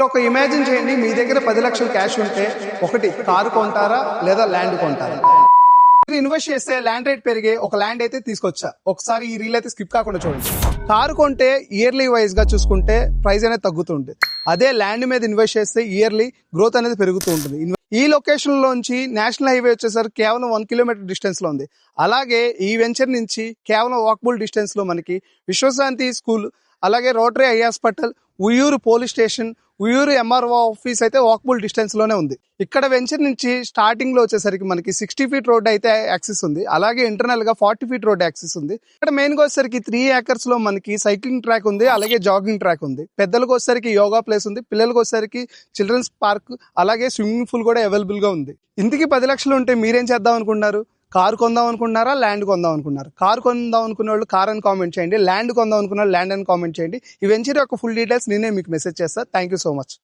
ఒక ఇమాజిన్ చేయండి, మీ దగ్గర 10 లక్షలు క్యాష్ ఉంటే ఒకటి కారు కొంటారా లేదా ల్యాండ్ కొంటారా? మీరు ఇన్వెస్ట్ చేస్తే ల్యాండ్ రేట్ పెరిగే ఒక ల్యాండ్ అయితే తీసుకొచ్చా. ఒకసారి ఈ రీల్ అయితే స్కిప్ కాకుండా చూడండి. కారు కొంటే ఇయర్లీ వైజ్ గా చూసుకుంటే ప్రైస్ అనేది తగ్గుతుంది. అదే ల్యాండ్ మీద ఇన్వెస్ట్ చేస్తే ఇయర్లీ గ్రోత్ అనేది పెరుగుతూ ఉంటుంది. ఈ లొకేషన్ లోంచి నేషనల్ హైవే వచ్చేసరికి కేవలం 1 కిలోమీటర్ డిస్టెన్స్ లో ఉంది. అలాగే ఈ వెంచర్ నుంచి కేవలం వాకబుల్ డిస్టెన్స్ లో మనకి విశ్వశాంతి స్కూల్, అలాగే rotary eye hospital, Uyyuru police station, Uyyuru MRO office అయితే వాకబుల్ డిస్టెన్స్ లోనే ఉంది. ఇక్కడ వెంచర్ నుంచి స్టార్టింగ్ లో వచ్చేసరికి మనకి 60 ఫీట్ రోడ్ అయితే యాక్సెస్ ఉంది. అలాగే ఇంటర్నల్ గా 40 ఫీట్ రోడ్ యాక్సెస్ ఉంది. ఇక్కడ మెయిన్ గా వచ్చేసరికి 3 ఏకర్స్ లో మనకి సైక్లింగ్ ట్రాక్ ఉంది, అలాగే జాగింగ్ ట్రాక్ ఉంది. పెద్దలకు వచ్చేసరికి యోగా ప్లేస్ ఉంది, పిల్లలకు వచ్చేసరికి చిల్డ్రన్స్ పార్క్, అలాగే స్విమ్మింగ్ పూల్ కూడా అవైలబుల్ గా ఉంది. ఇంటికి 10 లక్షలు ఉంటే మీరేం చేద్దాం అనుకుంటున్నారు? కారు కొందాం అనుకుంటున్నారా, ల్యాండ్ కొందాం అనుకున్నారు? కారు కొందాం అనుకున్న వాళ్ళు కార్ అని కామెంట్ చేయండి, ల్యాండ్ కొందాం అనుకున్న ల్యాండ్ అని కామెంట్ చేయండి. ఈ వెంచర్ యొక్క ఫుల్ డీటెయిల్స్ నేనే మీకు మెసేజ్ చేస్తాను. Thank you so much.